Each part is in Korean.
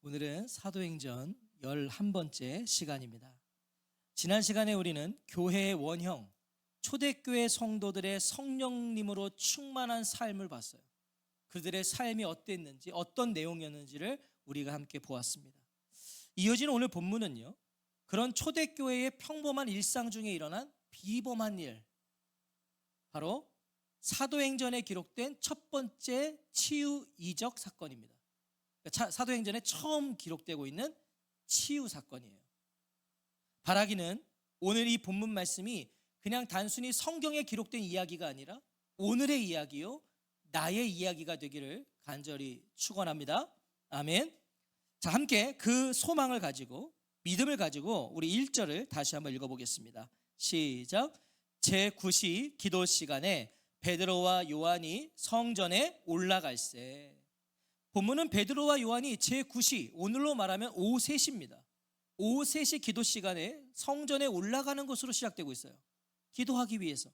오늘은 사도행전 11번째 시간입니다. 지난 시간에 우리는 교회의 원형, 초대교회 성도들의 성령님으로 충만한 삶을 봤어요. 그들의 삶이 어땠는지, 어떤 내용이었는지를 우리가 함께 보았습니다. 이어지는 오늘 본문은요, 그런 초대교회의 평범한 일상 중에 일어난 비범한 일, 바로 사도행전에 기록된 첫 번째 치유 이적 사건입니다. 사도행전에 처음 기록되고 있는 치유 사건이에요. 바라기는 오늘 이 본문 말씀이 그냥 단순히 성경에 기록된 이야기가 아니라 오늘의 이야기요, 나의 이야기가 되기를 간절히 축원합니다. 아멘. 자, 함께 그 소망을 가지고, 믿음을 가지고 우리 1절을 다시 한번 읽어보겠습니다. 시작. 제9시 기도 시간에 베드로와 요한이 성전에 올라갈새. 본문은 베드로와 요한이 제9시, 오늘로 말하면 오후 3시입니다. 오후 3시 기도 시간에 성전에 올라가는 것으로 시작되고 있어요. 기도하기 위해서.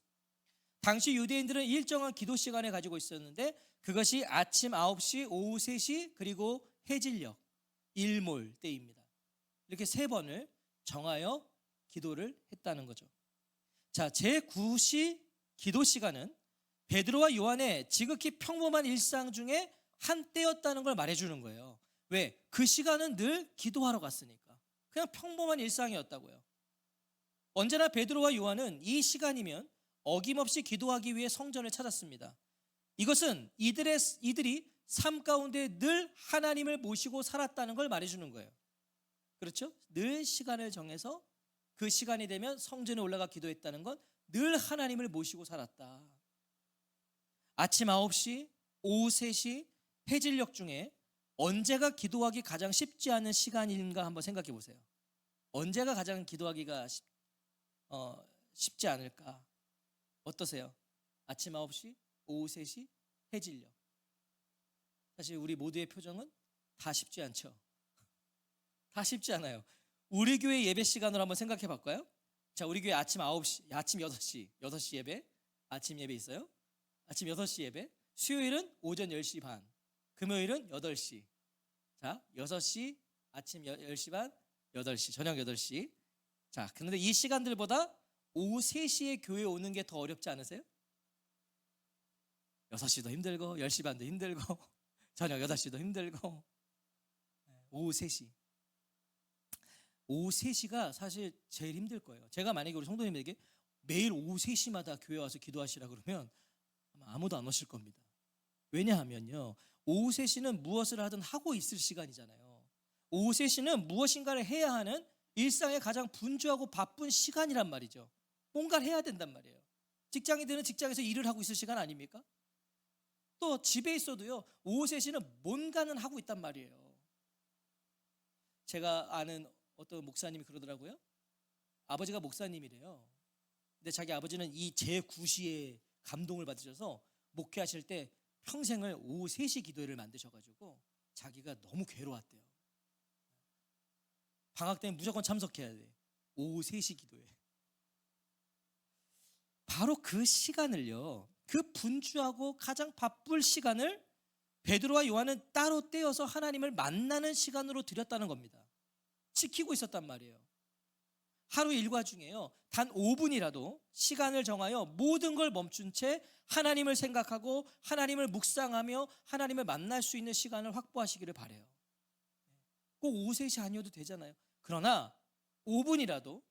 당시 유대인들은 일정한 기도 시간을 가지고 있었는데 그것이 아침 9시, 오후 3시, 그리고 해질녘, 일몰 때입니다. 이렇게 3번을 정하여 기도를 했다는 거죠. 자, 제9시 기도 시간은 베드로와 요한의 지극히 평범한 일상 중에 한때였다는 걸 말해주는 거예요. 왜? 그 시간은 늘 기도하러 갔으니까. 그냥 평범한 일상이었다고요. 언제나 베드로와 요한은 이 시간이면 어김없이 기도하기 위해 성전을 찾았습니다. 이것은 이들이 삶 가운데 늘 하나님을 모시고 살았다는 걸 말해주는 거예요. 그렇죠? 늘 시간을 정해서 그 시간이 되면 성전에 올라가 기도했다는 건 늘 하나님을 모시고 살았다. 아침 9시, 오후 3시, 해질녘 중에 언제가 기도하기 가장 쉽지 않은 시간인가 한번 생각해 보세요. 언제가 가장 기도하기가 쉽지 않을까? 어떠세요? 아침 9시, 오후 3시, 해질녘. 사실 우리 모두의 표정은 다 쉽지 않죠. 다 쉽지 않아요. 우리 교회 예배 시간으로 한번 생각해 볼까요? 자, 우리 교회 아침 9시, 아침 6시 예배, 아침 예배 있어요? 아침 6시 예배. 수요일은 오전 10시 반, 금요일은 8시. 자, 6시, 아침 10시 반, 8시, 저녁 8시. 자, 그런데 이 시간들보다 오후 3시에 교회에 오는 게 더 어렵지 않으세요? 6시도 힘들고 10시 반도 힘들고 저녁 8시도 힘들고. 오후 3시. 오후 3시가 사실 제일 힘들 거예요. 제가 만약에 우리 성도님에게 매일 오후 3시마다 교회 와서 기도하시라 그러면 아마 아무도 안 오실 겁니다. 왜냐하면요, 오후 3시는 무엇을 하든 하고 있을 시간이잖아요. 오후 3시는 무엇인가를 해야 하는 일상의 가장 분주하고 바쁜 시간이란 말이죠. 뭔가를 해야 된단 말이에요. 직장인들은 직장에서 일을 하고 있을 시간 아닙니까? 또 집에 있어도요, 오후 3시는 뭔가는 하고 있단 말이에요. 제가 아는 어떤 목사님이 그러더라고요. 아버지가 목사님이래요. 근데 자기 아버지는 이 제9시에 감동을 받으셔서 목회하실 때 평생을 오후 3시 기도회를 만드셔가지고 자기가 너무 괴로웠대요. 방학 때는 무조건 참석해야 돼. 오후 3시 기도회. 바로 그 시간을요, 그 분주하고 가장 바쁠 시간을 베드로와 요한은 따로 떼어서 하나님을 만나는 시간으로 드렸다는 겁니다. 지키고 있었단 말이에요. 하루 일과 중에요, 단 5분이라도 시간을 정하여 모든 걸 멈춘 채 하나님을 생각하고 하나님을 묵상하며 하나님을 만날 수 있는 시간을 확보하시기를 바라요. 꼭 오후 3시 아니어도 되잖아요. 그러나 5분이라도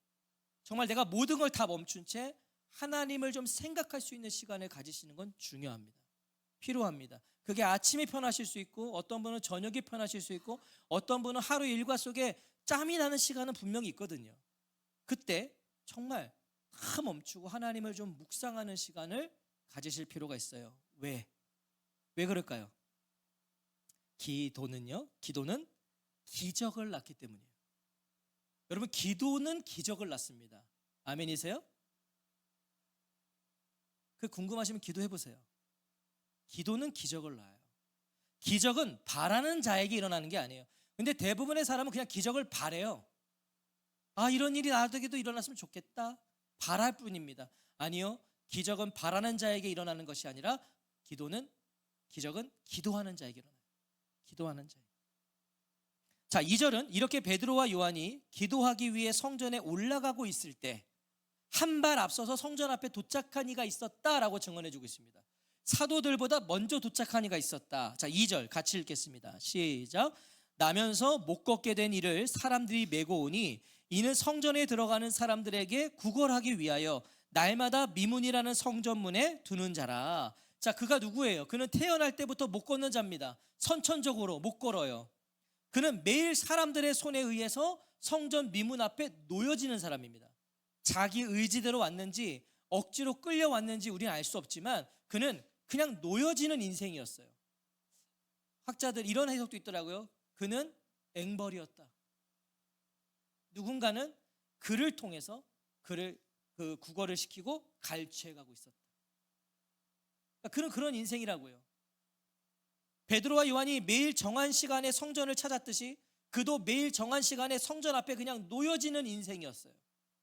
정말 내가 모든 걸 다 멈춘 채 하나님을 좀 생각할 수 있는 시간을 가지시는 건 중요합니다. 필요합니다. 그게 아침이 편하실 수 있고, 어떤 분은 저녁이 편하실 수 있고, 어떤 분은 하루 일과 속에 짬이 나는 시간은 분명히 있거든요. 그때 정말 다 멈추고 하나님을 좀 묵상하는 시간을 가지실 필요가 있어요. 왜 그럴까요? 기도는 기적을 낳기 때문이에요. 여러분, 기도는 기적을 낳습니다. 아멘이세요? 그 궁금하시면 기도해 보세요. 기도는 기적을 낳아요. 기적은 바라는 자에게 일어나는 게 아니에요. 근데 대부분의 사람은 그냥 기적을 바래요. 아, 이런 일이 나에게도 일어났으면 좋겠다, 바랄 뿐입니다. 아니요, 기적은 바라는 자에게 일어나는 것이 아니라 기적은 기도하는 자에게 일어나요. 기도하는 자에게. 자, 2절은 이렇게 베드로와 요한이 기도하기 위해 성전에 올라가고 있을 때 한 발 앞서서 성전 앞에 도착한 이가 있었다라고 증언해 주고 있습니다. 사도들보다 먼저 도착한 이가 있었다. 자, 2절 같이 읽겠습니다. 시작. 나면서 못 걷게 된 이를 사람들이 메고 오니 이는 성전에 들어가는 사람들에게 구걸하기 위하여 날마다 미문이라는 성전문에 두는 자라. 자, 그가 누구예요? 그는 태어날 때부터 못 걷는 자입니다. 선천적으로 못 걸어요. 그는 매일 사람들의 손에 의해서 성전 미문 앞에 놓여지는 사람입니다. 자기 의지대로 왔는지 억지로 끌려왔는지 우리는 알 수 없지만 그는 그냥 놓여지는 인생이었어요. 학자들 이런 해석도 있더라고요. 그는 앵벌이었다. 누군가는 그를 통해서 그를 구걸을 시키고 갈취해 가고 있었다. 그는 그런 인생이라고요. 베드로와 요한이 매일 정한 시간에 성전을 찾았듯이 그도 매일 정한 시간에 성전 앞에 그냥 놓여지는 인생이었어요.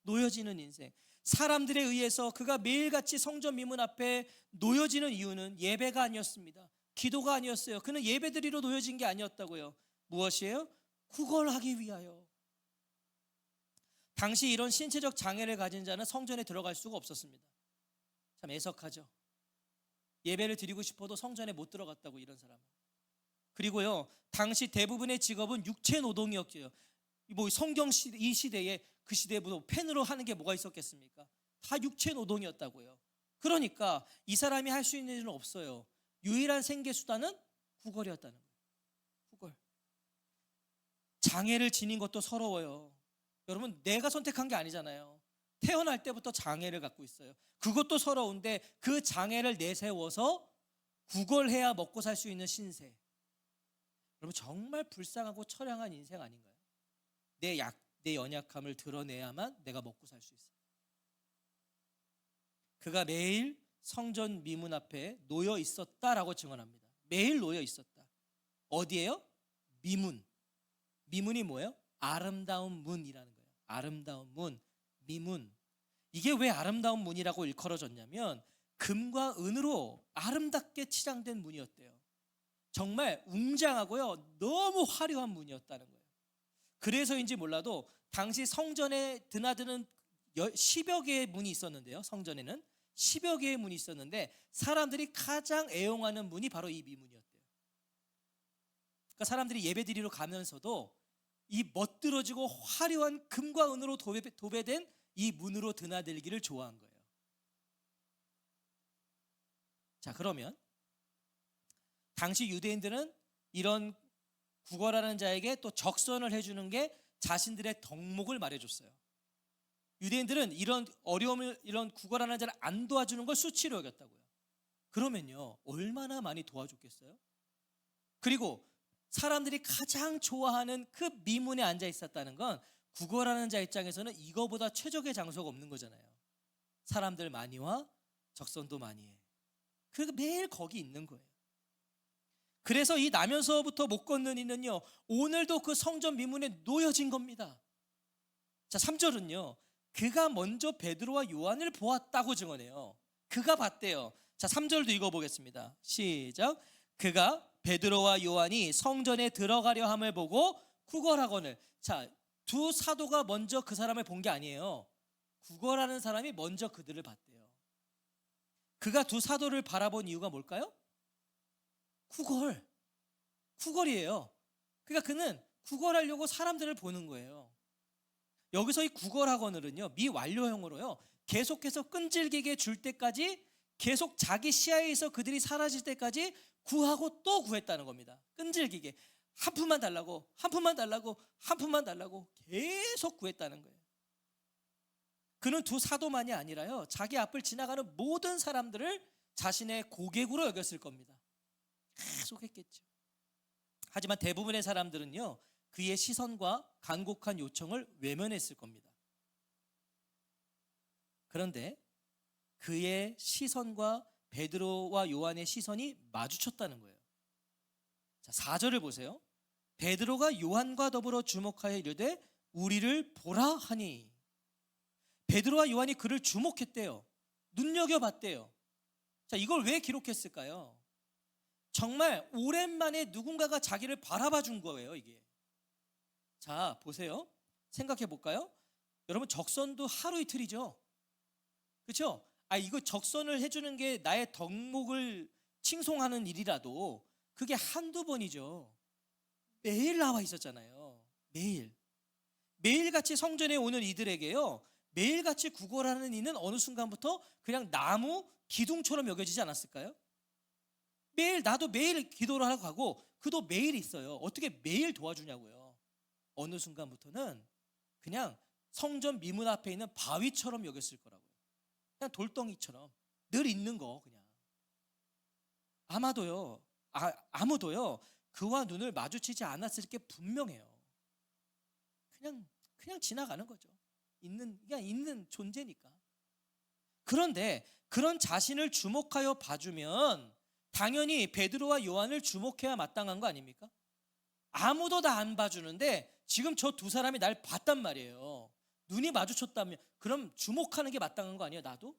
놓여지는 인생. 사람들에 의해서 그가 매일같이 성전 미문 앞에 놓여지는 이유는 예배가 아니었습니다. 기도가 아니었어요. 그는 예배드리러 놓여진 게 아니었다고요. 무엇이에요? 구걸하기 위하여. 당시 이런 신체적 장애를 가진 자는 성전에 들어갈 수가 없었습니다. 참 애석하죠. 예배를 드리고 싶어도 성전에 못 들어갔다고, 이런 사람은. 그리고요, 당시 대부분의 직업은 육체 노동이었고요. 뭐 성경 시대, 이 시대에 그 시대에 뭐 펜으로 하는 게 뭐가 있었겠습니까? 다 육체 노동이었다고요. 그러니까 이 사람이 할 수 있는 일은 없어요. 유일한 생계 수단은 구걸이었다는 거예요. 구걸. 장애를 지닌 것도 서러워요. 여러분, 내가 선택한 게 아니잖아요. 태어날 때부터 장애를 갖고 있어요. 그것도 서러운데 그 장애를 내세워서 구걸해야 먹고 살 수 있는 신세. 여러분, 정말 불쌍하고 처량한 인생 아닌가요? 내 연약함을 드러내야만 내가 먹고 살 수 있어요. 그가 매일 성전 미문 앞에 놓여 있었다라고 증언합니다. 매일 놓여 있었다. 어디예요? 미문. 미문이 뭐예요? 아름다운 문이라는 거예요. 아름다운 문, 미문. 이게 왜 아름다운 문이라고 일컬어졌냐면 금과 은으로 아름답게 치장된 문이었대요. 정말 웅장하고요, 너무 화려한 문이었다는 거예요. 그래서인지 몰라도 당시 성전에 드나드는 10여 개의 문이 있었는데요. 성전에는 10여 개의 문이 있었는데 사람들이 가장 애용하는 문이 바로 이 미문이었대요. 그러니까 사람들이 예배드리러 가면서도 이 멋들어지고 화려한 금과 은으로 도배된 이 문으로 드나들기를 좋아한 거예요. 자, 그러면 당시 유대인들은 이런 구걸하는 자에게 또 적선을 해주는 게 자신들의 덕목을 말해줬어요. 유대인들은 이런 어려움을, 이런 구걸하는 자를 안 도와주는 걸 수치로 여겼다고요. 그러면요, 얼마나 많이 도와줬겠어요? 그리고 사람들이 가장 좋아하는 그 미문에 앉아 있었다는 건 구걸하는 자 입장에서는 이거보다 최적의 장소가 없는 거잖아요. 사람들 많이 와, 적선도 많이 해. 그러니까 매일 거기 있는 거예요. 그래서 이 나면서부터 못 걷는 이는요, 오늘도 그 성전 미문에 놓여진 겁니다. 자, 3절은요, 그가 먼저 베드로와 요한을 보았다고 증언해요. 그가 봤대요. 자, 3절도 읽어보겠습니다. 시작. 그가 베드로와 요한이 성전에 들어가려 함을 보고 구걸하거늘. 자, 두 사도가 먼저 그 사람을 본 게 아니에요. 구걸하는 사람이 먼저 그들을 봤대요. 그가 두 사도를 바라본 이유가 뭘까요? 구걸이에요. 그러니까 그는 구걸하려고 사람들을 보는 거예요. 여기서 이 구걸하거늘은요, 미완료형으로요, 계속해서 끈질기게 줄 때까지, 계속 자기 시야에서 그들이 사라질 때까지 구하고 또 구했다는 겁니다. 끈질기게 한 푼만 달라고, 한 푼만 달라고, 한 푼만 달라고 계속 구했다는 거예요. 그는 두 사도만이 아니라요, 자기 앞을 지나가는 모든 사람들을 자신의 고객으로 여겼을 겁니다. 계속 했겠죠. 하지만 대부분의 사람들은요, 그의 시선과 간곡한 요청을 외면했을 겁니다. 그런데 그의 시선과 베드로와 요한의 시선이 마주쳤다는 거예요. 자, 4절을 보세요. 베드로가 요한과 더불어 주목하여 이르되 우리를 보라 하니. 베드로와 요한이 그를 주목했대요. 눈여겨봤대요. 자, 이걸 왜 기록했을까요? 정말 오랜만에 누군가가 자기를 바라봐 준 거예요, 이게. 자, 보세요. 생각해 볼까요? 여러분, 적선도 하루 이틀이죠. 그렇죠? 이거 적선을 해주는 게 나의 덕목을 칭송하는 일이라도 그게 한두 번이죠. 매일 나와 있었잖아요. 매일같이 성전에 오는 이들에게요, 매일같이 구걸하는 이는 어느 순간부터 그냥 나무 기둥처럼 여겨지지 않았을까요? 나도 매일 기도를 하러 가고 그도 매일 있어요. 어떻게 매일 도와주냐고요. 어느 순간부터는 그냥 성전 미문 앞에 있는 바위처럼 여겼을 거라고요. 그냥 돌덩이처럼 늘 있는 거. 그냥 아무도요 그와 눈을 마주치지 않았을 게 분명해요. 그냥 지나가는 거죠. 그냥 있는 존재니까. 그런데 그런 자신을 주목하여 봐주면 당연히 베드로와 요한을 주목해야 마땅한 거 아닙니까? 아무도 다 안 봐주는데 지금 저 두 사람이 날 봤단 말이에요. 눈이 마주쳤다면 그럼 주목하는 게 마땅한 거 아니에요, 나도?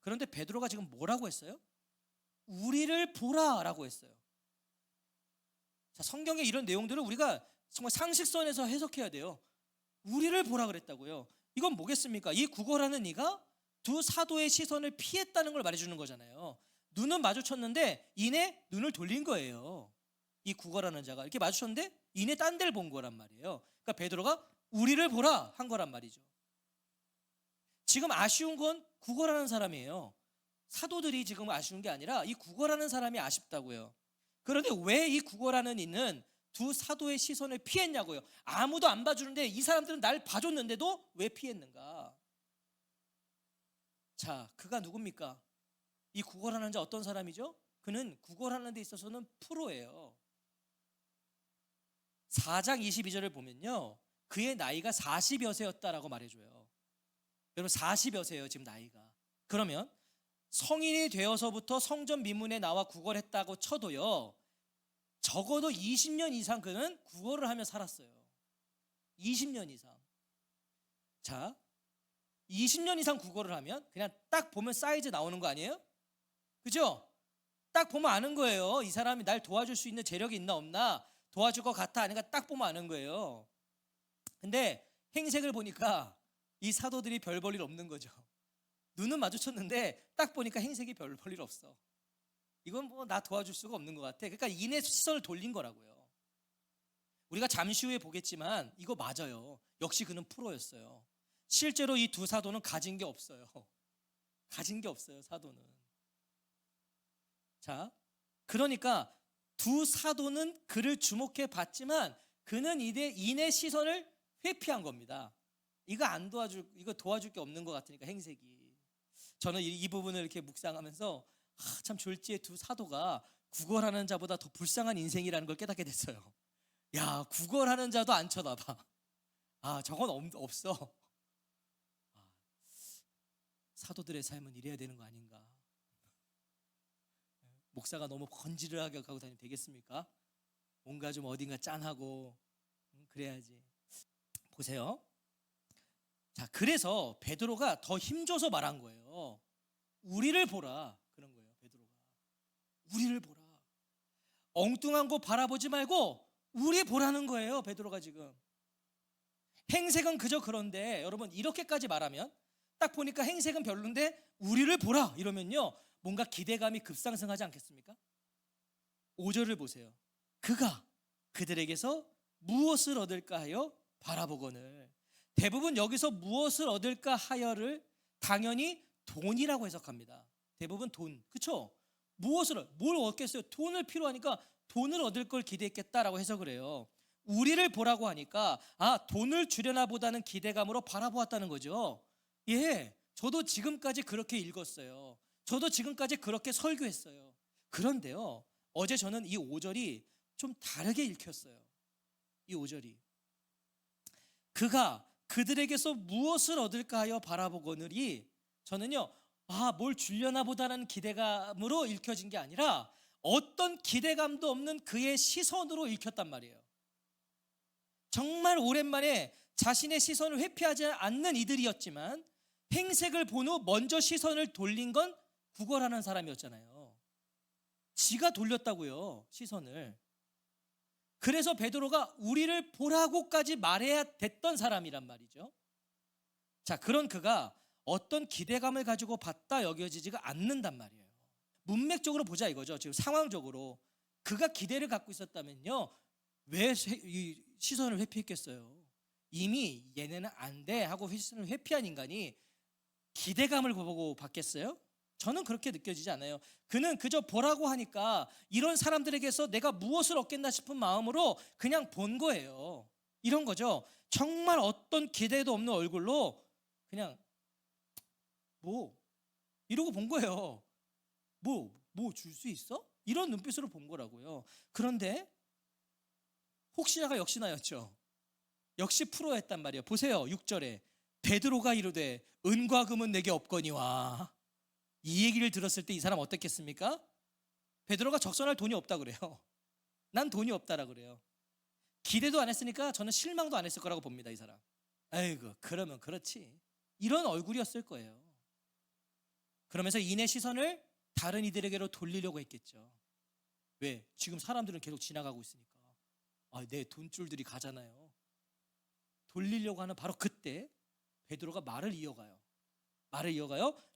그런데 베드로가 지금 뭐라고 했어요? 우리를 보라라고 했어요. 자, 성경의 이런 내용들을 우리가 정말 상식선에서 해석해야 돼요. 우리를 보라 그랬다고요. 이건 뭐겠습니까? 이 구걸하는 이가 두 사도의 시선을 피했다는 걸 말해주는 거잖아요. 눈은 마주쳤는데 이내 눈을 돌린 거예요. 이 구걸하는 자가 이렇게 마주쳤는데 이내 딴 데를 본 거란 말이에요. 그러니까 베드로가 우리를 보라 한 거란 말이죠. 지금 아쉬운 건 구걸하는 사람이에요. 사도들이 지금 아쉬운 게 아니라 이 구걸하는 사람이 아쉽다고요. 그런데 왜 이 구걸하는 이는 두 사도의 시선을 피했냐고요. 아무도 안 봐주는데 이 사람들은 날 봐줬는데도 왜 피했는가? 자, 그가 누굽니까? 이 구걸하는 자 어떤 사람이죠? 그는 구걸하는 데 있어서는 프로예요. 4장 22절을 보면요, 그의 나이가 40여 세였다라고 말해줘요. 여러분, 40여 세예요 지금 나이가. 그러면 성인이 되어서부터 성전 미문에 나와 구걸했다고 쳐도요, 적어도 20년 이상 그는 구걸을 하며 살았어요. 20년 이상. 자, 20년 이상 구걸을 하면 그냥 딱 보면 사이즈 나오는 거 아니에요? 그죠? 딱 보면 아는 거예요. 이 사람이 날 도와줄 수 있는 재력이 있나 없나, 도와줄 것 같아 아닌가 딱 보면 아는 거예요. 근데 행색을 보니까 이 사도들이 별 볼 일 없는 거죠. 눈은 마주쳤는데 딱 보니까 행색이 별 볼 일 없어. 이건 뭐 나 도와줄 수가 없는 것 같아. 그러니까 이내 시선을 돌린 거라고요. 우리가 잠시 후에 보겠지만 이거 맞아요. 역시 그는 프로였어요. 실제로 이 두 사도는 가진 게 없어요. 가진 게 없어요, 사도는. 자, 그러니까 두 사도는 그를 주목해 봤지만 그는 이내 시선을 회피한 겁니다. 이거 도와줄 게 없는 것 같으니까, 행색이. 저는 이 부분을 이렇게 묵상하면서 참 졸지에 두 사도가 구걸하는 자보다 더 불쌍한 인생이라는 걸 깨닫게 됐어요. 야, 구걸하는 자도 안 쳐다봐. 저건 없어. 사도들의 삶은 이래야 되는 거 아닌가. 목사가 너무 건지르하게 가고 다니면 되겠습니까? 뭔가 좀 어딘가 짠하고 그래야지. 보세요. 자, 그래서 베드로가 더 힘줘서 말한 거예요. 우리를 보라. 그런 거예요, 베드로가. 우리를 보라. 엉뚱한 거 바라보지 말고 우리 보라는 거예요, 베드로가 지금. 행색은 그저 그런데 여러분, 이렇게까지 말하면 딱 보니까 행색은 별론데 우리를 보라 이러면요, 뭔가 기대감이 급상승하지 않겠습니까? 5절을 보세요. 그가 그들에게서 무엇을 얻을까 하여 바라보거늘. 대부분 여기서 무엇을 얻을까 하여를 당연히 돈이라고 해석합니다. 대부분 돈, 그렇죠? 뭘 얻겠어요? 돈을 필요하니까 돈을 얻을 걸 기대했겠다라고 해석을 해요. 우리를 보라고 하니까 돈을 주려나 보다는 기대감으로 바라보았다는 거죠. 예, 저도 지금까지 그렇게 읽었어요. 저도 지금까지 그렇게 설교했어요. 그런데요, 어제 저는 이 5절이 좀 다르게 읽혔어요. 이 5절이 그가 그들에게서 무엇을 얻을까 하여 바라보거늘이, 저는요, 뭘 주려나 보다는 기대감으로 읽혀진 게 아니라 어떤 기대감도 없는 그의 시선으로 읽혔단 말이에요. 정말 오랜만에 자신의 시선을 회피하지 않는 이들이었지만 행색을 본 후 먼저 시선을 돌린 건 구걸하는 사람이었잖아요. 지가 돌렸다고요, 시선을. 그래서 베드로가 우리를 보라고까지 말해야 됐던 사람이란 말이죠. 자, 그런 그가 어떤 기대감을 가지고 봤다 여겨지지가 않는단 말이에요. 문맥적으로 보자 이거죠. 지금 상황적으로 그가 기대를 갖고 있었다면요, 왜 이 시선을 회피했겠어요? 이미 얘네는 안 돼 하고 시선을 회피한 인간이 기대감을 보고 봤겠어요? 저는 그렇게 느껴지지 않아요. 그는 그저 보라고 하니까 이런 사람들에게서 내가 무엇을 얻겠나 싶은 마음으로 그냥 본 거예요. 이런 거죠. 정말 어떤 기대도 없는 얼굴로 그냥 이러고 본 거예요. 뭐 줄 수 있어? 이런 눈빛으로 본 거라고요. 그런데 혹시나가 역시나였죠. 역시 프로였단 말이에요. 보세요. 6절에 베드로가 이르되 은과 금은 내게 없거니와. 이 얘기를 들었을 때 이 사람 어땠겠습니까? 베드로가 적선할 돈이 없다 그래요. 난 돈이 없다라 그래요. 기대도 안 했으니까 저는 실망도 안 했을 거라고 봅니다. 이 사람. 아이고, 그러면 그렇지. 이런 얼굴이었을 거예요. 그러면서 이내 시선을 다른 이들에게로 돌리려고 했겠죠. 왜? 지금 사람들은 계속 지나가고 있으니까. 내 돈줄들이 가잖아요. 돌리려고 하는 바로 그때 베드로가 말을 이어가요.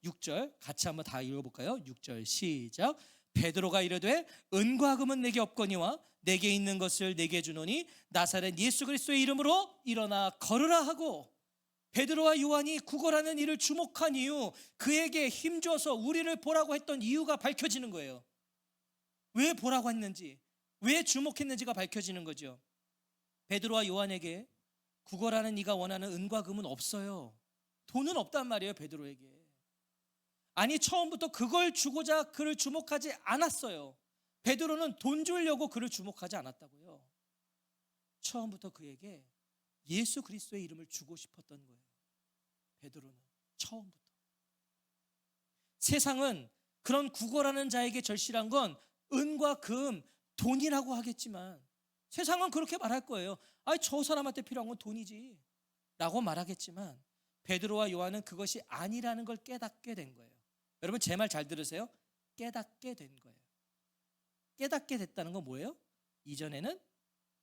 6절 같이 한번 다 읽어볼까요? 6절 시작. 베드로가 이르되 은과 금은 내게 없거니와 내게 있는 것을 내게 주노니 나사렛 예수 그리스도의 이름으로 일어나 걸으라 하고, 베드로와 요한이 구걸하는 일을 주목한 이유, 그에게 힘줘서 우리를 보라고 했던 이유가 밝혀지는 거예요. 왜 보라고 했는지, 왜 주목했는지가 밝혀지는 거죠. 베드로와 요한에게 구걸하는 이가 원하는 은과 금은 없어요. 돈은 없단 말이에요. 베드로에게. 아니, 처음부터 그걸 주고자 그를 주목하지 않았어요. 베드로는 돈 주려고 그를 주목하지 않았다고요. 처음부터 그에게 예수 그리스도의 이름을 주고 싶었던 거예요. 베드로는 처음부터. 세상은 그런 구걸하는 자에게 절실한 건 은과 금, 돈이라고 하겠지만, 세상은 그렇게 말할 거예요. 저 사람한테 필요한 건 돈이지 라고 말하겠지만, 베드로와 요한은 그것이 아니라는 걸 깨닫게 된 거예요. 여러분, 제 말 잘 들으세요. 깨닫게 된 거예요. 깨닫게 됐다는 건 뭐예요? 이전에는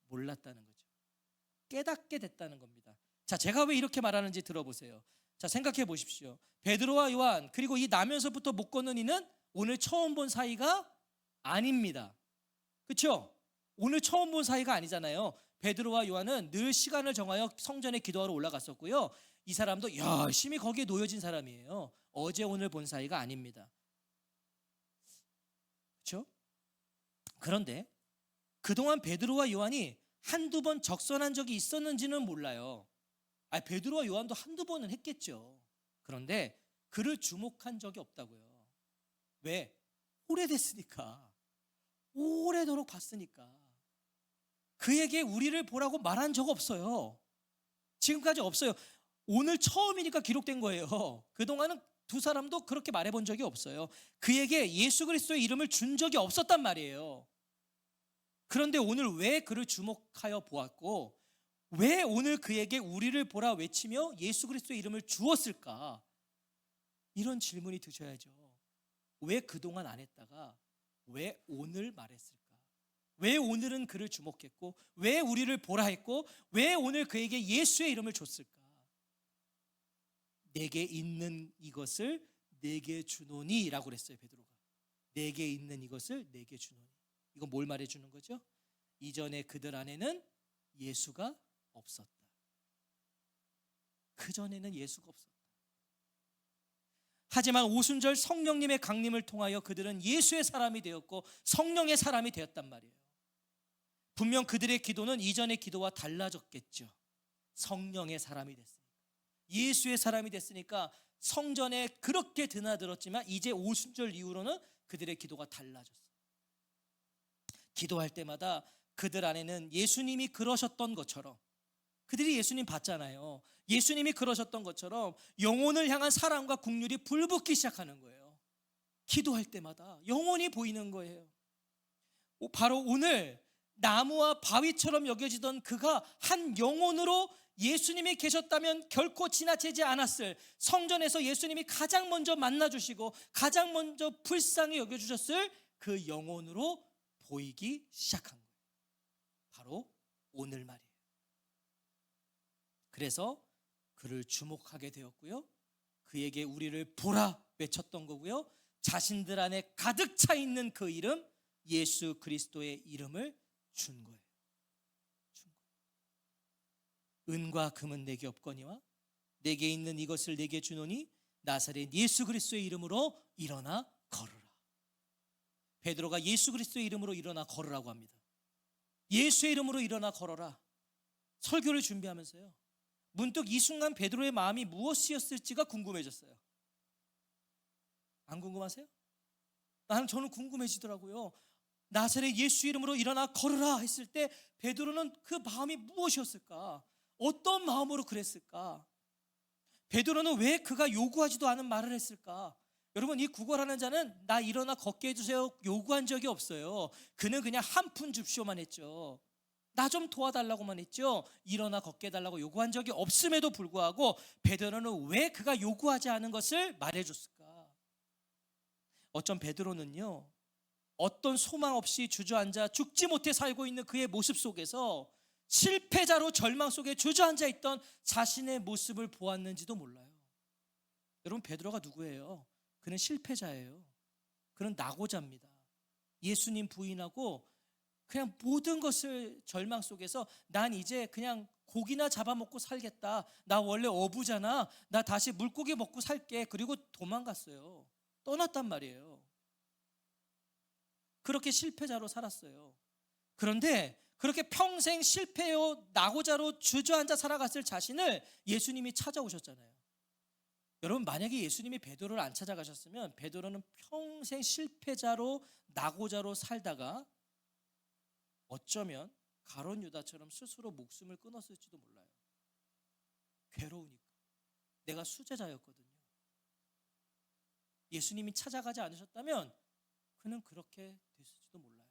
몰랐다는 거죠. 깨닫게 됐다는 겁니다. 자, 제가 왜 이렇게 말하는지 들어보세요. 자, 생각해 보십시오. 베드로와 요한, 그리고 이 나면서부터 못 걷는 이는 오늘 처음 본 사이가 아닙니다. 그렇죠? 오늘 처음 본 사이가 아니잖아요. 베드로와 요한은 늘 시간을 정하여 성전에 기도하러 올라갔었고요. 이 사람도 열심히 거기에 놓여진 사람이에요. 어제 오늘 본 사이가 아닙니다. 그렇죠? 그런데 그동안 베드로와 요한이 한두 번 적선한 적이 있었는지는 몰라요. 베드로와 요한도 한두 번은 했겠죠. 그런데 그를 주목한 적이 없다고요. 왜? 오래됐으니까. 오래도록 봤으니까. 그에게 우리를 보라고 말한 적 없어요. 지금까지 없어요. 오늘 처음이니까 기록된 거예요. 그동안은 두 사람도 그렇게 말해본 적이 없어요. 그에게 예수 그리스도의 이름을 준 적이 없었단 말이에요. 그런데 오늘 왜 그를 주목하여 보았고, 왜 오늘 그에게 우리를 보라 외치며 예수 그리스도의 이름을 주었을까? 이런 질문이 드셔야죠. 왜 그동안 안 했다가 왜 오늘 말했을까? 왜 오늘은 그를 주목했고, 왜 우리를 보라 했고, 왜 오늘 그에게 예수의 이름을 줬을까? 내게 있는 이것을 내게 주노니 라고 그랬어요. 베드로가. 내게 있는 이것을 내게 주노니. 이건 뭘 말해주는 거죠? 이전에 그들 안에는 예수가 없었다. 그전에는 예수가 없었다. 하지만 오순절 성령님의 강림을 통하여 그들은 예수의 사람이 되었고 성령의 사람이 되었단 말이에요. 분명 그들의 기도는 이전의 기도와 달라졌겠죠. 성령의 사람이 됐으니까, 예수의 사람이 됐으니까 성전에 그렇게 드나들었지만 이제 오순절 이후로는 그들의 기도가 달라졌어요. 기도할 때마다 그들 안에는 예수님이 그러셨던 것처럼, 그들이 예수님 봤잖아요. 예수님이 그러셨던 것처럼 영혼을 향한 사랑과 긍휼이 불붙기 시작하는 거예요. 기도할 때마다 영혼이 보이는 거예요. 바로 오늘 나무와 바위처럼 여겨지던 그가 한 영혼으로 예수님이 계셨다면 결코 지나치지 않았을, 성전에서 예수님이 가장 먼저 만나주시고 가장 먼저 불쌍히 여겨주셨을 그 영혼으로 보이기 시작한 거예요. 바로 오늘 말이에요. 그래서 그를 주목하게 되었고요. 그에게 우리를 보라 외쳤던 거고요. 자신들 안에 가득 차 있는 그 이름, 예수 그리스도의 이름을 준 거예요. 은과 금은 내게 없거니와 내게 있는 이것을 내게 주노니 나사렛 예수 그리스도의 이름으로 일어나 걸으라. 베드로가 예수 그리스도의 이름으로 일어나 걸으라고 합니다. 예수의 이름으로 일어나 걸어라. 설교를 준비하면서요, 문득 이 순간 베드로의 마음이 무엇이었을지가 궁금해졌어요. 안 궁금하세요? 저는 궁금해지더라고요. 나사렛 예수 이름으로 일어나 걸으라 했을 때 베드로는 그 마음이 무엇이었을까? 어떤 마음으로 그랬을까? 베드로는 왜 그가 요구하지도 않은 말을 했을까? 여러분, 이 구걸하는 자는 나 일어나 걷게 해주세요 요구한 적이 없어요. 그는 그냥 한 푼 줍쇼만 했죠. 나 좀 도와달라고만 했죠. 일어나 걷게 해달라고 요구한 적이 없음에도 불구하고 베드로는 왜 그가 요구하지 않은 것을 말해줬을까? 어쩜 베드로는요, 어떤 소망 없이 주저앉아 죽지 못해 살고 있는 그의 모습 속에서 실패자로 절망 속에 주저앉아 있던 자신의 모습을 보았는지도 몰라요. 여러분, 베드로가 누구예요? 그는 실패자예요. 그는 낙오자입니다. 예수님 부인하고 그냥 모든 것을 절망 속에서 난 이제 그냥 고기나 잡아먹고 살겠다. 나 원래 어부잖아. 나 다시 물고기 먹고 살게. 그리고 도망갔어요. 떠났단 말이에요. 그렇게 실패자로 살았어요. 그런데 그렇게 평생 실패요 낙오자로 주저앉아 살아갔을 자신을 예수님이 찾아오셨잖아요. 여러분, 만약에 예수님이 베드로를 안 찾아가셨으면 베드로는 평생 실패자로 낙오자로 살다가 어쩌면 가룟 유다처럼 스스로 목숨을 끊었을지도 몰라요. 괴로우니까. 내가 수제자였거든요. 예수님이 찾아가지 않으셨다면 그는 그렇게 됐을지도 몰라요.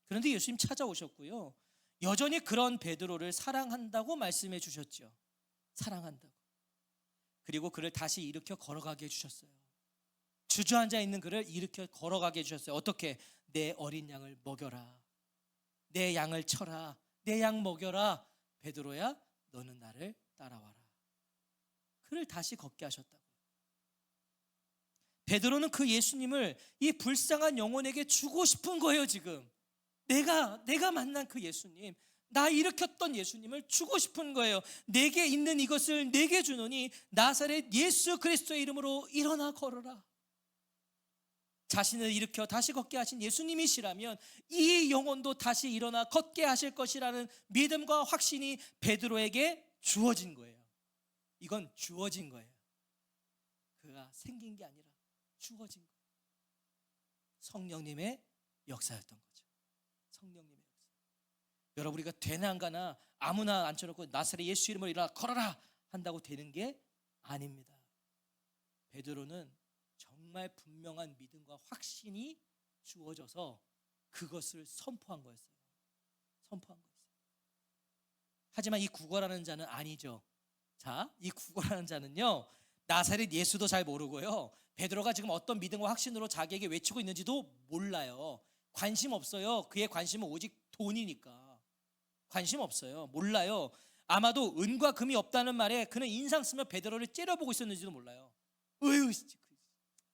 그런데 예수님 찾아오셨고요, 여전히 그런 베드로를 사랑한다고 말씀해 주셨죠. 사랑한다고. 그리고 그를 다시 일으켜 걸어가게 해주셨어요. 주저앉아 있는 그를 일으켜 걸어가게 해주셨어요. 어떻게? 내 어린 양을 먹여라. 내 양을 쳐라. 내 양 먹여라. 베드로야, 너는 나를 따라와라. 그를 다시 걷게 하셨다고요. 베드로는 그 예수님을 이 불쌍한 영혼에게 주고 싶은 거예요. 지금 내가 만난 그 예수님, 나 일으켰던 예수님을 주고 싶은 거예요. 내게 있는 이것을 내게 주노니 나사렛 예수 그리스도의 이름으로 일어나 걸어라. 자신을 일으켜 다시 걷게 하신 예수님이시라면 이 영혼도 다시 일어나 걷게 하실 것이라는 믿음과 확신이 베드로에게 주어진 거예요. 이건 주어진 거예요. 그가 생긴 게 아니라 주어진 거예요. 성령님의 역사였던 거죠. 성령님의 역사. 여러분, 우리가 되나 안 가나 아무나 앉혀놓고 나사렛 예수 이름으로 일어나 걸어라 한다고 되는 게 아닙니다. 베드로는 정말 분명한 믿음과 확신이 주어져서 그것을 선포한 거였어요. 선포한 거였어요. 하지만 이 구걸하는 자는 아니죠. 자, 이 구걸하는 자는요, 나사렛 예수도 잘 모르고요, 베드로가 지금 어떤 믿음과 확신으로 자기에게 외치고 있는지도 몰라요. 관심 없어요. 그의 관심은 오직 돈이니까 관심 없어요. 몰라요. 아마도 은과 금이 없다는 말에 그는 인상 쓰며 베드로를 째려보고 있었는지도 몰라요. 어휴,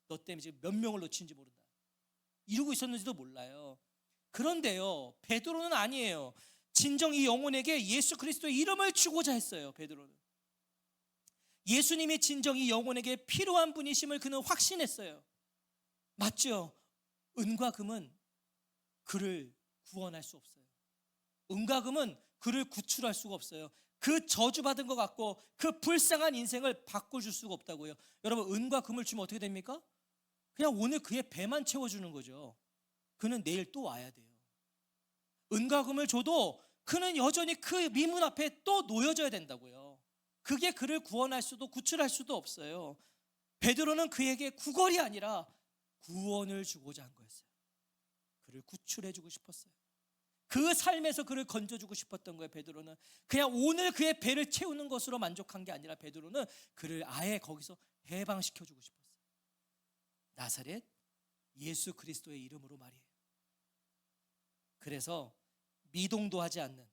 너 때문에 지금 몇 명을 놓친지 모른다, 이러고 있었는지도 몰라요. 그런데요, 베드로는 아니에요. 진정 이 영혼에게 예수 그리스도의 이름을 주고자 했어요. 베드로는 예수님이 진정 이 영혼에게 필요한 분이심을 그는 확신했어요. 맞죠? 은과 금은 그를 구원할 수 없어요. 은과 금은 그를 구출할 수가 없어요. 그 저주받은 것 같고 그 불쌍한 인생을 바꿔줄 수가 없다고요. 여러분, 은과 금을 주면 어떻게 됩니까? 그냥 오늘 그의 배만 채워주는 거죠. 그는 내일 또 와야 돼요. 은과 금을 줘도 그는 여전히 그 미문 앞에 또 놓여져야 된다고요. 그게 그를 구원할 수도 구출할 수도 없어요. 베드로는 그에게 구걸이 아니라 구원을 주고자 한 거였어요. 그를 구출해주고 싶었어요. 그 삶에서 그를 건져주고 싶었던 거예요. 베드로는 그냥 오늘 그의 배를 채우는 것으로 만족한 게 아니라 베드로는 그를 아예 거기서 해방시켜주고 싶었어요. 나사렛 예수 그리스도의 이름으로 말이에요. 그래서 미동도 하지 않는,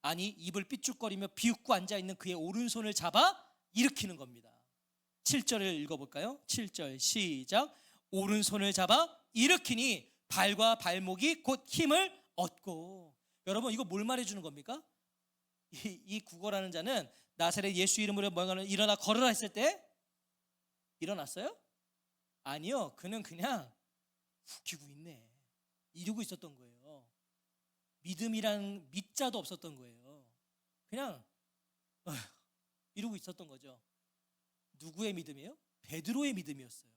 아니 입을 삐죽거리며 비웃고 앉아있는 그의 오른손을 잡아 일으키는 겁니다. 7절을 읽어볼까요? 7절 시작. 오른손을 잡아 일으키니 발과 발목이 곧 힘을 얻고. 여러분, 이거 뭘 말해주는 겁니까? 이 구걸하는 자는 나사렛 예수 이름으로 뭐가 일어나 걸으라 했을 때 일어났어요? 아니요, 그는 그냥 웃기고 있네, 이러고 있었던 거예요. 믿음이란 밑자도 없었던 거예요. 그냥 이러고 있었던 거죠. 누구의 믿음이에요? 베드로의 믿음이었어요.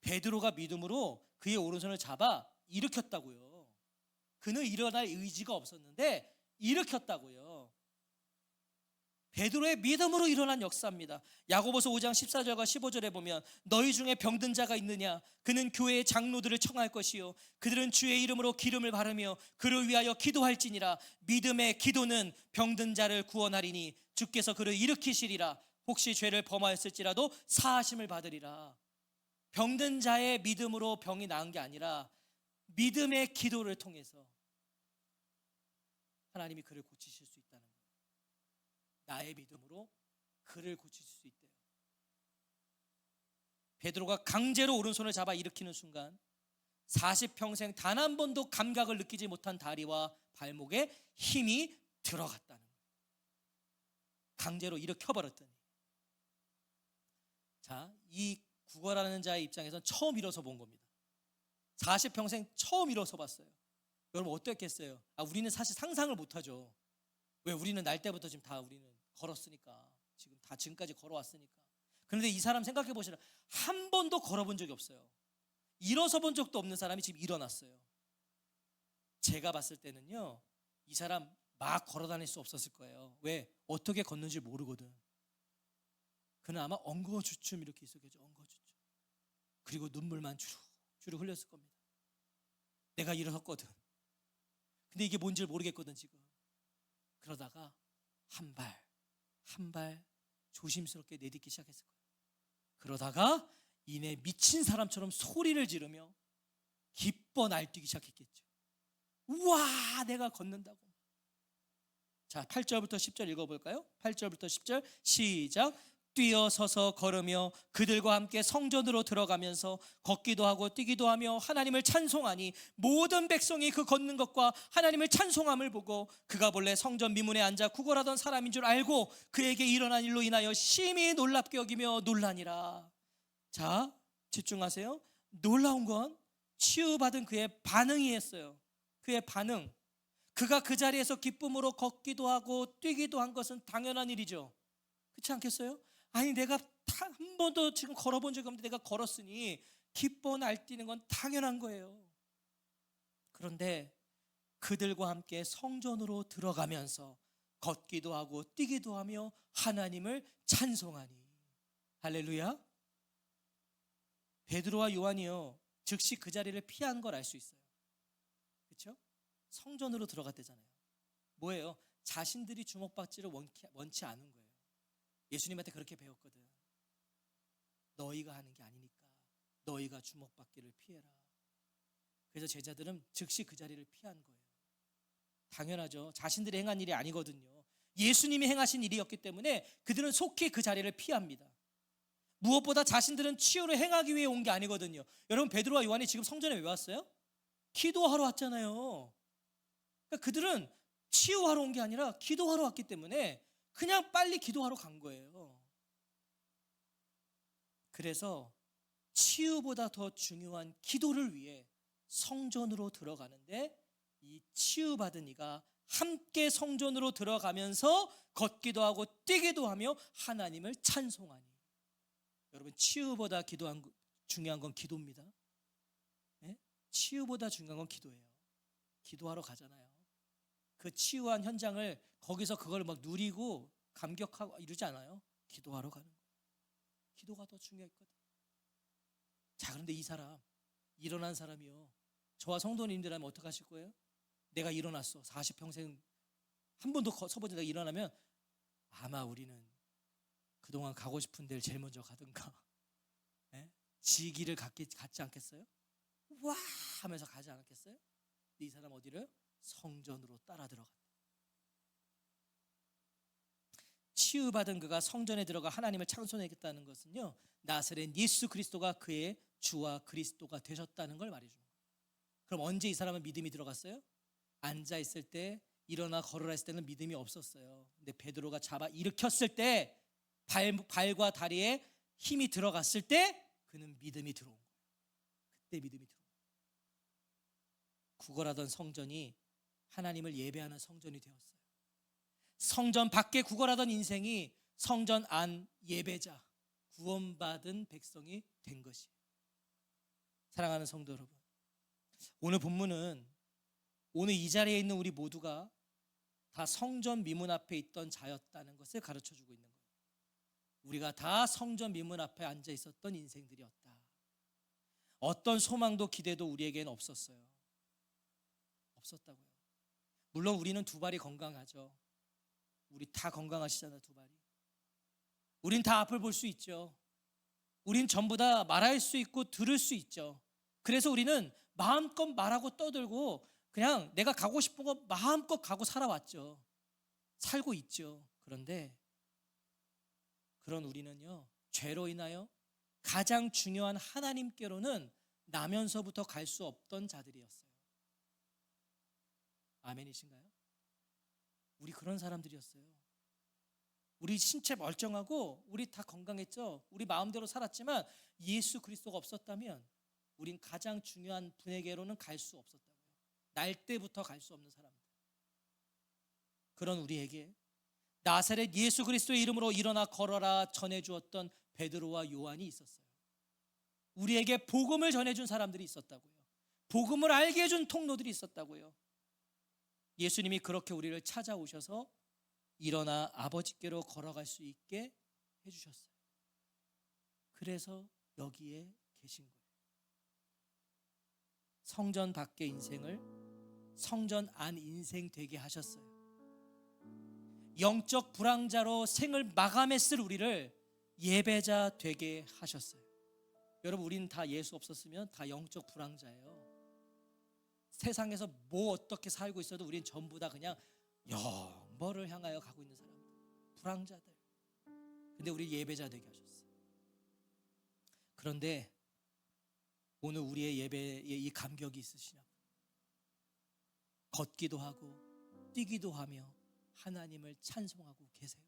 베드로가 믿음으로 그의 오른손을 잡아 일으켰다고요. 그는 일어날 의지가 없었는데 일으켰다고요. 베드로의 믿음으로 일어난 역사입니다. 야고보서 5장 14절과 15절에 보면 너희 중에 병든 자가 있느냐? 그는 교회의 장로들을 청할 것이요 그들은 주의 이름으로 기름을 바르며 그를 위하여 기도할지니라. 믿음의 기도는 병든 자를 구원하리니 주께서 그를 일으키시리라. 혹시 죄를 범하였을지라도 사하심을 받으리라. 병든 자의 믿음으로 병이 나은 게 아니라 믿음의 기도를 통해서 하나님이 그를 고치실 수 있다는 거예요. 나의 믿음으로 그를 고치실 수 있대요. 베드로가 강제로 오른손을 잡아 일으키는 순간 40평생 단 한 번도 감각을 느끼지 못한 다리와 발목에 힘이 들어갔다는 거예요. 강제로 일으켜버렸더니. 자, 이 구걸하는 자의 입장에서는 처음 일어서 본 겁니다. 40평생 처음 일어서 봤어요. 여러분 어땠겠어요? 우리는 사실 상상을 못하죠. 왜? 우리는 날 때부터 지금 다 우리는 걸었으니까, 지금 다 지금까지 걸어왔으니까. 그런데 이 사람 생각해 보시라, 한 번도 걸어본 적이 없어요. 일어서 본 적도 없는 사람이 지금 일어났어요. 제가 봤을 때는요, 이 사람 막 걸어 다닐 수 없었을 거예요. 왜? 어떻게 걷는지 모르거든. 그는 아마 엉거주춤 이렇게 있었겠죠. 엉거주춤. 그리고 눈물만 주룩주룩 흘렸을 겁니다. 내가 일어섰거든. 근데 이게 뭔지 모르겠거든 지금. 그러다가 한 발 조심스럽게 내딛기 시작했을 거예요. 그러다가 이내 미친 사람처럼 소리를 지르며 기뻐 날뛰기 시작했겠죠. 우와, 내가 걷는다고. 자, 8절부터 10절 읽어볼까요? 8절부터 10절 시작. 뛰어서서 걸으며 그들과 함께 성전으로 들어가면서 걷기도 하고 뛰기도 하며 하나님을 찬송하니 모든 백성이 그 걷는 것과 하나님을 찬송함을 보고 그가 본래 성전 미문에 앉아 구걸하던 사람인 줄 알고 그에게 일어난 일로 인하여 심히 놀랍게 여기며 놀라니라. 자, 집중하세요. 놀라운 건 치유받은 그의 반응이었어요. 그의 반응. 그가 그 자리에서 기쁨으로 걷기도 하고 뛰기도 한 것은 당연한 일이죠. 그렇지 않겠어요? 아니, 내가 한 번도 지금 걸어본 적이 없는데 내가 걸었으니 기뻐 날뛰는 건 당연한 거예요. 그런데 그들과 함께 성전으로 들어가면서 걷기도 하고 뛰기도 하며 하나님을 찬송하니. 할렐루야. 베드로와 요한이요, 즉시 그 자리를 피한 걸 알 수 있어요. 그렇죠? 성전으로 들어갔대잖아요. 뭐예요? 자신들이 주목받지를 원치 않은 거예요. 예수님한테 그렇게 배웠거든. 너희가 하는 게 아니니까 너희가 주목받기를 피해라. 그래서 제자들은 즉시 그 자리를 피한 거예요. 당연하죠. 자신들이 행한 일이 아니거든요. 예수님이 행하신 일이었기 때문에 그들은 속히 그 자리를 피합니다. 무엇보다 자신들은 치유를 행하기 위해 온 게 아니거든요. 여러분, 베드로와 요한이 지금 성전에 왜 왔어요? 기도하러 왔잖아요. 그러니까 그들은 치유하러 온 게 아니라 기도하러 왔기 때문에 그냥 빨리 기도하러 간 거예요. 그래서 치유보다 더 중요한 기도를 위해 성전으로 들어가는데, 이 치유받은 이가 함께 성전으로 들어가면서 걷기도 하고 뛰기도 하며 하나님을 찬송하니. 여러분, 치유보다 중요한 건 기도입니다. 네? 치유보다 중요한 건 기도예요. 기도하러 가잖아요. 그 치유한 현장을 거기서 그걸 막 누리고 감격하고 이러지 않아요. 기도하러 가는 거예요. 기도가 더 중요했거든. 자, 그런데 이 사람, 일어난 사람이요, 저와 성도님들하면 어떻게 하실 거예요? 내가 일어났어. 40평생 한 번도 서보지 내가 일어나면 아마 우리는 그동안 가고 싶은 데를 제일 먼저 가든가, 네? 지기를 갖지 않겠어요? 와 하면서 가지 않았겠어요? 근데 이 사람 어디를? 성전으로 따라 들어갔다. 치유받은 그가 성전에 들어가 하나님을 찬송했다는 것은요, 나사렛 예수 그리스도가 그의 주와 그리스도가 되셨다는 걸 말해줍니다. 그럼 언제 이 사람은 믿음이 들어갔어요? 앉아 있을 때, 일어나 걸으라 했을 때는 믿음이 없었어요. 근데 베드로가 잡아 일으켰을 때, 발과 다리에 힘이 들어갔을 때 그는 믿음이 들어온 거예요. 그때 믿음이 들어온 거예요. 구걸하던 성전이 하나님을 예배하는 성전이 되었어요. 성전 밖에 구걸하던 인생이 성전 안 예배자, 구원받은 백성이 된 것이에요. 사랑하는 성도 여러분, 오늘 본문은 오늘 이 자리에 있는 우리 모두가 다 성전 미문 앞에 있던 자였다는 것을 가르쳐주고 있는 거예요. 우리가 다 성전 미문 앞에 앉아 있었던 인생들이었다. 어떤 소망도 기대도 우리에게는 없었어요. 없었다고요. 물론 우리는 두 발이 건강하죠. 우리 다 건강하시잖아요, 두 발이. 우린 다 앞을 볼 수 있죠. 우린 전부 다 말할 수 있고 들을 수 있죠. 그래서 우리는 마음껏 말하고 떠들고 그냥 내가 가고 싶은 거 마음껏 가고 살아왔죠. 살고 있죠. 그런데 그런 우리는요, 죄로 인하여 가장 중요한 하나님께로는 나면서부터 갈 수 없던 자들이었어요. 아멘이신가요? 우리 그런 사람들이었어요. 우리 신체 멀쩡하고 우리 다 건강했죠. 우리 마음대로 살았지만 예수 그리스도가 없었다면 우린 가장 중요한 분에게로는 갈 수 없었다고요. 날 때부터 갈 수 없는 사람들. 그런 우리에게 나사렛 예수 그리스도의 이름으로 일어나 걸어라 전해주었던 베드로와 요한이 있었어요. 우리에게 복음을 전해준 사람들이 있었다고요. 복음을 알게 해준 통로들이 있었다고요. 예수님이 그렇게 우리를 찾아오셔서 일어나 아버지께로 걸어갈 수 있게 해주셨어요. 그래서 여기에 계신 거예요. 성전 밖의 인생을 성전 안 인생 되게 하셨어요. 영적 불황자로 생을 마감했을 우리를 예배자 되게 하셨어요. 여러분, 우리는 다 예수 없었으면 다 영적 불황자예요. 세상에서 뭐 어떻게 살고 있어도 우린 전부 다 그냥 영벌을 향하여 가고 있는 사람들, 불황자들. 근데 우리 예배자 되게 하셨어요. 그런데 오늘 우리의 예배에 이 감격이 있으시냐고요. 걷기도 하고 뛰기도 하며 하나님을 찬송하고 계세요.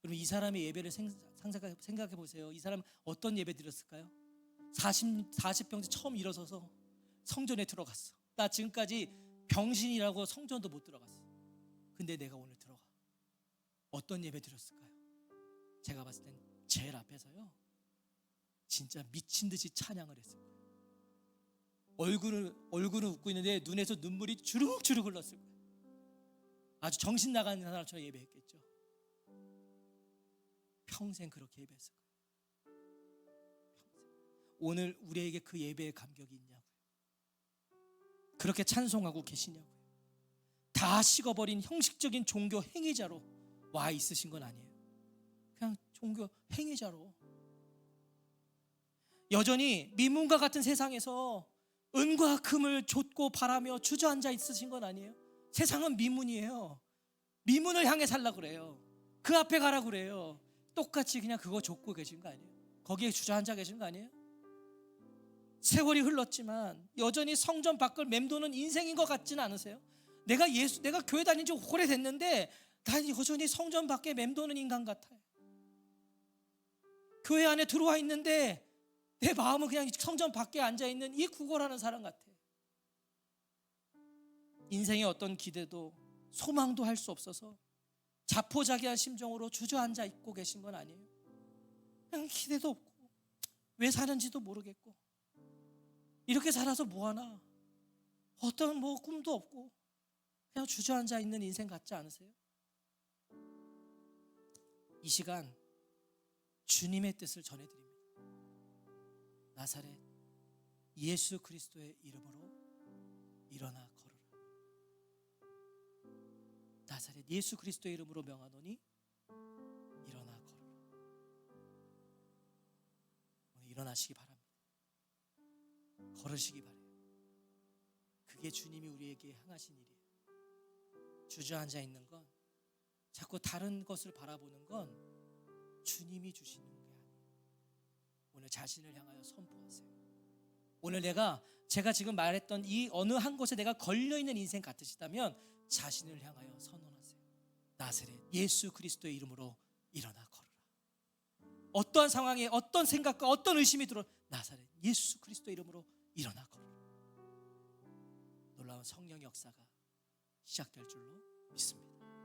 그럼 이 사람의 예배를 생각해 보세요. 이 사람 어떤 예배 드렸을까요? 40평째 처음 일어서서 성전에 들어갔어. 나 지금까지 병신이라고 성전도 못 들어갔어. 근데 내가 오늘 들어가. 어떤 예배 드렸을까요? 제가 봤을 땐 제일 앞에서요, 진짜 미친 듯이 찬양을 했을 거예요. 얼굴은 웃고 있는데 눈에서 눈물이 주룩주룩 흘렀을 거예요. 아주 정신 나가는 사람처럼 예배했겠죠. 평생 그렇게 예배했을 거예요. 평생. 오늘 우리에게 그 예배의 감격이 있냐고요. 그렇게 찬송하고 계시냐고요. 다 식어버린 형식적인 종교 행위자로 와 있으신 건 아니에요. 그냥 종교 행위자로 여전히 미문과 같은 세상에서 은과 금을 좇고 바라며 주저앉아 있으신 건 아니에요. 세상은 미문이에요. 미문을 향해 살라 그래요. 그 앞에 가라 그래요. 똑같이 그냥 그거 좇고 계신 거 아니에요? 거기에 주저앉아 계신 거 아니에요? 세월이 흘렀지만 여전히 성전 밖을 맴도는 인생인 것 같지는 않으세요? 내가 교회 다닌 지 오래됐는데 난 여전히 성전 밖에 맴도는 인간 같아요. 교회 안에 들어와 있는데 내 마음은 그냥 성전 밖에 앉아있는 이 구걸하는 사람 같아. 인생의 어떤 기대도 소망도 할 수 없어서 자포자기한 심정으로 주저앉아 있고 계신 건 아니에요. 그냥 기대도 없고 왜 사는지도 모르겠고 이렇게 살아서 뭐하나, 어떤 꿈도 없고 그냥 주저앉아 있는 인생 같지 않으세요? 이 시간 주님의 뜻을 전해드립니다. 나사렛 예수 그리스도의 이름으로 일어나 걸어라. 나사렛 예수 그리스도의 이름으로 명하노니 일어나 걸어라. 오늘 일어나시기 바랍니다. 걸으시기 바래요. 그 그게 주님이 우리에게 행하신 일이에요. 주저앉아 있는 건, 자꾸 다른 것을 바라보는 건 주님이 주시는 게 아니에요. 오늘 자신을 향하여 선포하세요. 오늘 제가 지금 말했던 이 어느 한 곳에 내가 걸려있는 인생 같으시다면 자신을 향하여 선언하세요. 나사렛 예수 그리스도의 이름으로 일어나 걸어라. 어떠한 상황에 어떤 생각과 어떤 의심이 들어, 나사렛 예수 그리스도의 이름으로 일어나 걸어라. 놀라운 성령 역사가 시작될 줄로 믿습니다.